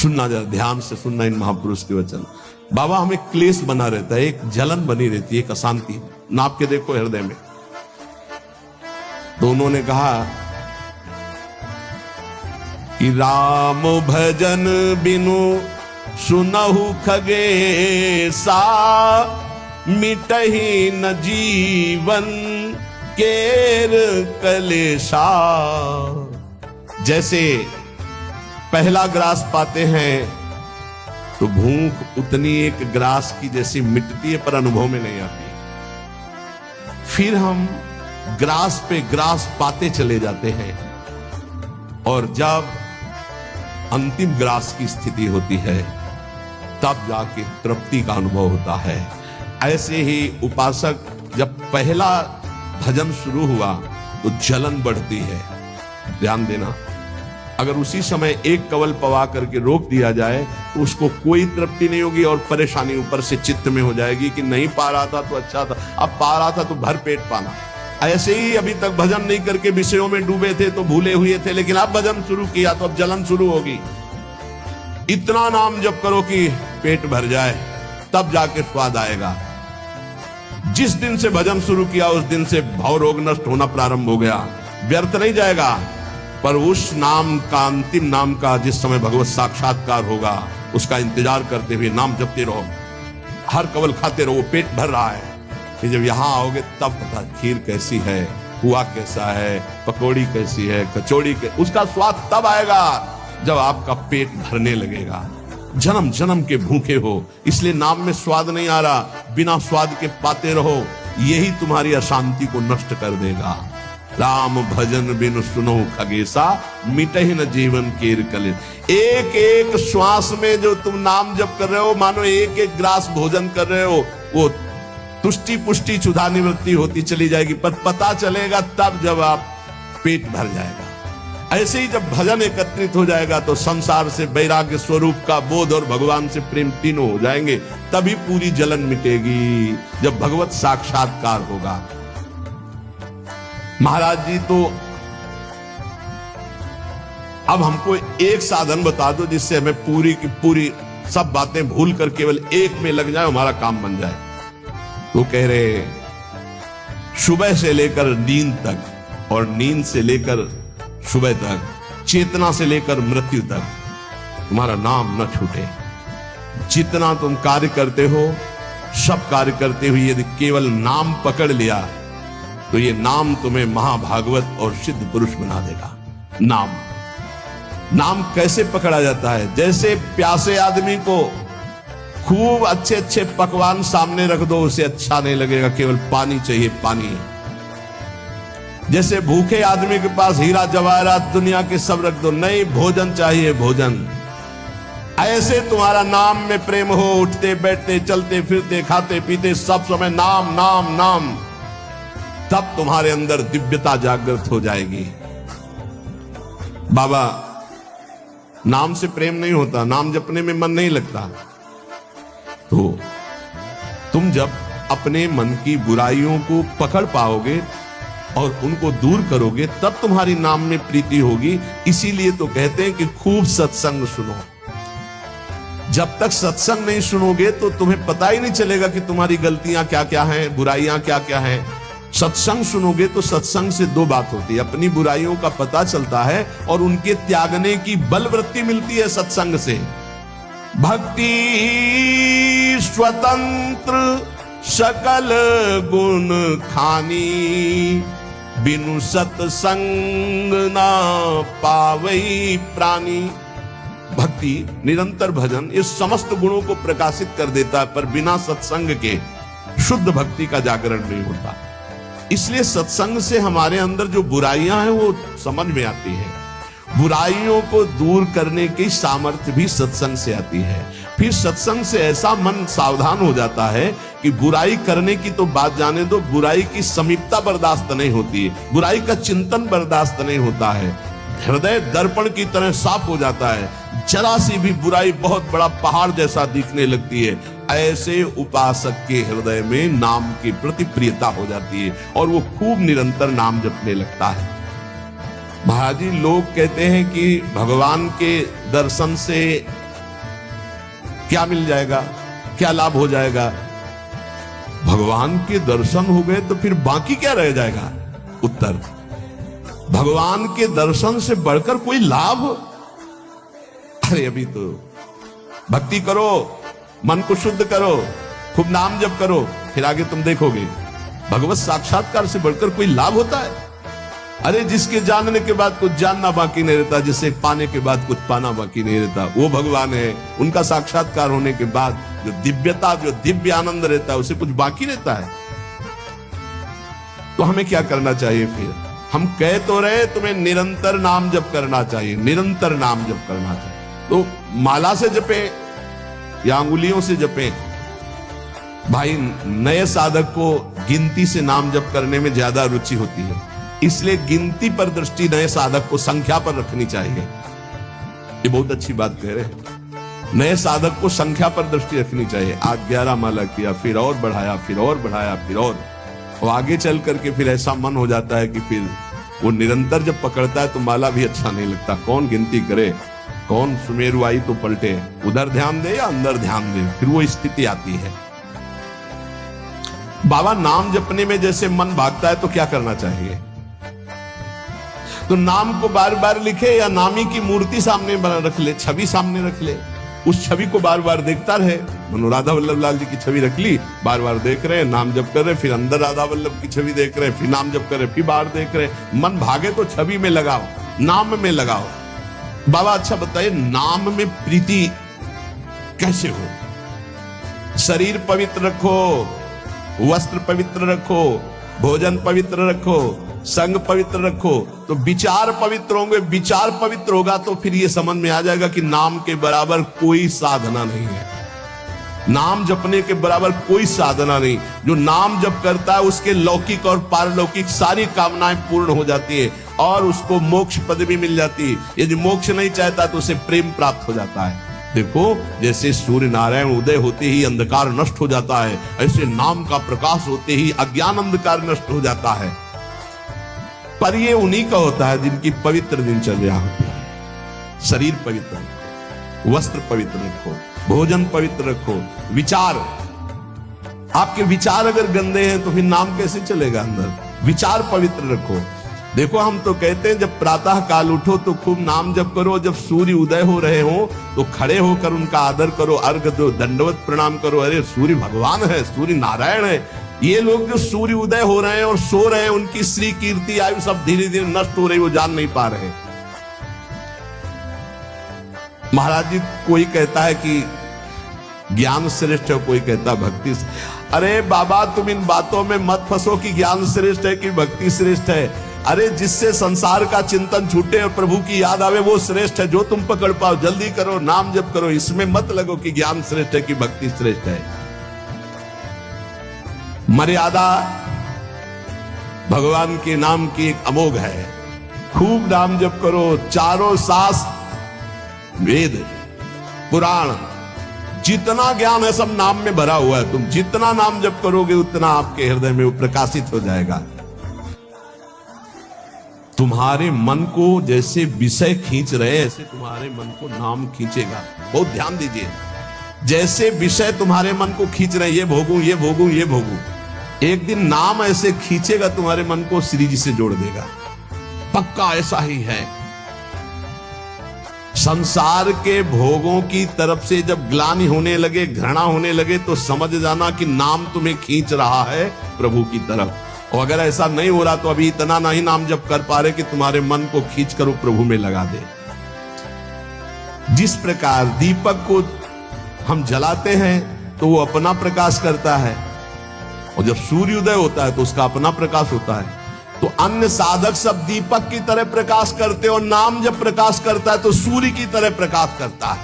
सुनना, जरा ध्यान से सुनना इन महापुरुष के वचन। बाबा, हमें क्लेश बना रहता है, एक जलन बनी रहती है, एक अशांति। नाप के देखो हृदय में। तो उन्होंने कहा कि राम भजन बिनु सुनहु खगेसा, मिटहि न जीवन केर कलेशा। जैसे पहला ग्रास पाते हैं तो भूख उतनी एक ग्रास की जैसी मिटती है, पर अनुभव में नहीं आती। फिर हम ग्रास पे ग्रास पाते चले जाते हैं, और जब अंतिम ग्रास की स्थिति होती है तब जाके तृप्ति का अनुभव होता है। ऐसे ही उपासक, जब पहला भजन शुरू हुआ तो जलन बढ़ती है। ध्यान देना, अगर उसी समय एक कवल पवा करके रोक दिया जाए तो उसको कोई तृप्ति नहीं होगी और परेशानी ऊपर से चित्त में हो जाएगी कि नहीं पा रहा था तो अच्छा था, अब पा रहा था तो भर पेट पाना। ऐसे ही अभी तक भजन नहीं करके विषयों में डूबे थे तो भूले हुए थे, लेकिन अब भजन शुरू किया तो अब जलन शुरू होगी। इतना नाम जप करो कि पेट भर जाए, तब जाके स्वाद आएगा। जिस दिन से भजन शुरू किया उस दिन से भव रोग नष्ट होना प्रारंभ हो गया। व्यर्थ नहीं जाएगा, पर उस नाम का, अंतिम नाम का, जिस समय भगवत साक्षात्कार होगा उसका इंतजार करते हुए नाम जपते रहो, हर कवल खाते रहो, पेट भर रहा है। कि जब यहां आओगे तब पता खीर कैसी है, पुआ कैसा है, पकौड़ी कैसी है, कचौड़ी उसका स्वाद तब आएगा जब आपका पेट भरने लगेगा। जन्म जन्म के भूखे हो, इसलिए नाम में स्वाद नहीं आ रहा, बिना स्वाद के पाते रहो, यही तुम्हारी अशांति को नष्ट कर देगा। राम भजन बिनु सुनो खगेसा, मिटहि न जीवन केर कलेश। एक एक श्वास में जो तुम नाम जप कर रहे हो, मानो एक एक ग्रास भोजन कर रहे हो, वो तुष्टि पुष्टि क्षुधा निवृत्ति होती चली जाएगी, पर पता चलेगा तब जब आप पेट भर जाएगा। ऐसे ही जब भजन एकत्रित हो जाएगा तो संसार से वैराग्य स्वरूप का बोध और भगवान से प्रेम तीनों हो जाएंगे, तभी पूरी जलन मिटेगी, जब भगवत साक्षात्कार होगा। महाराज जी, तो अब हमको एक साधन बता दो जिससे हमें पूरी की पूरी सब बातें भूल कर केवल एक में लग जाए, हमारा काम बन जाए। तो कह रहे, सुबह से लेकर नींद तक और नींद से लेकर सुबह तक, चेतना से लेकर मृत्यु तक तुम्हारा नाम न छूटे। जितना तुम कार्य करते हो, सब कार्य करते हुए यदि केवल नाम पकड़ लिया तो ये नाम तुम्हें महाभागवत और सिद्ध पुरुष बना देगा। नाम कैसे पकड़ा जाता है? जैसे प्यासे आदमी को खूब अच्छे अच्छे पकवान सामने रख दो, उसे अच्छा नहीं लगेगा, केवल पानी चाहिए, पानी। जैसे भूखे आदमी के पास हीरा जवाहरात दुनिया के सब रख दो, नहीं, भोजन चाहिए, भोजन। ऐसे तुम्हारा नाम में प्रेम हो, उठते बैठते चलते फिरते खाते पीते सब समय नाम नाम नाम, तब तुम्हारे अंदर दिव्यता जागृत हो जाएगी। बाबा, नाम से प्रेम नहीं होता, नाम जपने में मन नहीं लगता। तो तुम जब अपने मन की बुराइयों को पकड़ पाओगे और उनको दूर करोगे, तब तुम्हारी नाम में प्रीति होगी। इसीलिए तो कहते हैं कि खूब सत्संग सुनो। जब तक सत्संग नहीं सुनोगे तो तुम्हें पता ही नहीं चलेगा कि तुम्हारी गलतियां क्या क्या हैं, बुराइयां क्या क्या हैं। सत्संग सुनोगे तो सत्संग से दो बात होती है, अपनी बुराइयों का पता चलता है और उनके त्यागने की बलवृत्ति मिलती है सत्संग से। भक्ति स्वतंत्र सकल गुण खानी, बिनु सत्संग ना पावई प्राणी। भक्ति, निरंतर भजन, इस समस्त गुणों को प्रकाशित कर देता है, पर बिना सत्संग के शुद्ध भक्ति का जागरण नहीं होता। इसलिए सत्संग से हमारे अंदर जो बुराइयां हैं वो समझ में आती है। बुराइयों को दूर करने की सामर्थ्य भी सत्संग से आती है। फिर सत्संग से ऐसा मन सावधान हो जाता है कि बुराई करने की तो बात जाने दो, बुराई की समीपता बर्दाश्त नहीं होती है, बुराई का चिंतन बर्दाश्त नहीं होता है। हृदय दर्पण की तरह साफ हो जाता है, जरा सी भी बुराई बहुत बड़ा पहाड़ जैसा दिखने लगती है। ऐसे उपासक के हृदय में नाम की प्रति प्रियता हो जाती है और वो खूब निरंतर नाम जपने लगता है। महाराज जी, लोग कहते हैं कि भगवान के दर्शन से क्या मिल जाएगा, क्या लाभ हो जाएगा? भगवान के दर्शन हो गए तो फिर बाकी क्या रह जाएगा? उत्तर, भगवान के दर्शन से बढ़कर कोई लाभ? अरे अभी तो भक्ति करो, मन को शुद्ध करो, खूब नाम जप करो, फिर आगे तुम देखोगे भगवत साक्षात्कार से बढ़कर कोई लाभ होता है? अरे जिसके जानने के बाद कुछ जानना बाकी नहीं रहता, जिसे पाने के बाद कुछ पाना बाकी नहीं रहता, वो भगवान है। उनका साक्षात्कार होने के बाद जो दिव्यता, जो दिव्य आनंद रहता है, उसे कुछ बाकी रहता है। तो हमें क्या करना चाहिए फिर? हम कह तो रहे तुम्हें निरंतर नाम जप करना चाहिए, निरंतर नाम जप करना चाहिए। तो माला से जपे या अंगुलियों से जपे? भाई नए साधक को गिनती से नाम जप करने में ज्यादा रुचि होती है, इसलिए गिनती पर दृष्टि नए साधक को संख्या पर रखनी चाहिए। ये बहुत अच्छी बात कह रहे हैं। नए साधक को संख्या पर दृष्टि रखनी चाहिए। आज 11 माला किया, फिर और बढ़ाया, फिर और बढ़ाया, फिर और आगे चल करके फिर ऐसा मन हो जाता है कि फिर वो निरंतर जब पकड़ता है तो माला भी अच्छा नहीं लगता। कौन गिनती करे, कौन सुमेरु आई तो पलटे, उधर ध्यान दे या अंदर ध्यान दे, फिर वो स्थिति आती है। बाबा नाम जपने में जैसे मन भागता है तो क्या करना चाहिए? तो नाम को बार बार लिखे या नामी की मूर्ति सामने बना रख ले, छवि सामने रख ले, उस छवि को बार बार देखता रहे। मनो राधा वल्लभ लाल जी की छवि रख ली, बार बार देख रहे, नाम जप कर रहे, फिर अंदर राधा वल्लभ की छवि देख रहे, फिर नाम जप कर रहे, फिर बाहर देख रहे। मन भागे तो छवि में लगाओ, नाम में लगाओ। बाबा अच्छा बताइए, नाम में प्रीति कैसे हो? शरीर पवित्र रखो, वस्त्र पवित्र रखो, भोजन पवित्र रखो, संग पवित्र रखो, तो विचार पवित्र होंगे। विचार पवित्र होगा तो फिर ये समझ में आ जाएगा कि नाम के बराबर कोई साधना नहीं है, नाम जपने के बराबर कोई साधना नहीं। जो नाम जप करता है उसके लौकिक और पारलौकिक सारी कामनाएं पूर्ण हो जाती है और उसको मोक्ष पदवी मिल जाती है। यदि मोक्ष नहीं चाहता तो उसे प्रेम प्राप्त हो जाता है। देखो जैसे सूर्य नारायण उदय होते ही अंधकार नष्ट हो जाता है, ऐसे नाम का प्रकाश होते ही अज्ञान अंधकार नष्ट हो जाता है। पर ये उन्हीं का होता है जिनकी पवित्र दिनचर्या होती है। शरीर पवित्र रखो, वस्त्र पवित्र रखो, भोजन पवित्र रखो, विचार, आपके विचार अगर गंदे हैं तो फिर नाम कैसे चलेगा अंदर? विचार पवित्र रखो। देखो हम तो कहते हैं जब प्रातः काल उठो तो खूब नाम जप करो, जब सूर्य उदय हो रहे हो तो खड़े होकर उनका आदर करो, अर्घ दो, दंडवत प्रणाम करो। अरे सूर्य भगवान है, सूर्य नारायण है। ये लोग जो सूर्य उदय हो रहे हैं और सो रहे हैं, उनकी श्री कीर्ति आयु सब धीरे धीरे नष्ट हो रही, वो जान नहीं पा रहे। महाराज जी कोई कहता है कि ज्ञान श्रेष्ठ है, कोई कहता है भक्ति। अरे बाबा तुम इन बातों में मत फंसो कि ज्ञान श्रेष्ठ है कि भक्ति श्रेष्ठ है। अरे जिससे संसार का चिंतन छूटे और प्रभु की याद आवे वो श्रेष्ठ है। जो तुम पकड़ पाओ जल्दी करो, नाम जप करो, इसमें मत लगो कि ज्ञान श्रेष्ठ है कि भक्ति श्रेष्ठ है। मर्यादा भगवान के नाम की एक अमोघ है। खूब नाम जप करो, चारों शास्त्र, वेद, पुराण, जितना ज्ञान है सब नाम में भरा हुआ है। तुम जितना नाम जप करोगे उतना आपके हृदय में वो प्रकाशित हो जाएगा। तुम्हारे मन को जैसे विषय खींच रहे ऐसे तुम्हारे मन को नाम खींचेगा। बहुत ध्यान दीजिए, जैसे विषय तुम्हारे मन को खींच रहे, ये भोगूं, ये भोगूं, ये भोगूं, एक दिन नाम ऐसे खींचेगा तुम्हारे मन को, श्री जी से जोड़ देगा। पक्का ऐसा ही है। संसार के भोगों की तरफ से जब ग्लानि होने लगे, घृणा होने लगे, तो समझ जाना कि नाम तुम्हें खींच रहा है प्रभु की तरफ। और अगर ऐसा नहीं हो रहा तो अभी इतना नहीं नाम जप कर पा रहे कि तुम्हारे मन को खींच कर वो प्रभु में लगा दे। जिस प्रकार दीपक को हम जलाते हैं तो वो अपना प्रकाश करता है, और जब सूर्योदय होता है तो उसका अपना प्रकाश होता है। तो अन्य साधक सब दीपक की तरह प्रकाश करते और नाम जब प्रकाश करता है तो सूर्य की तरह प्रकाश करता है।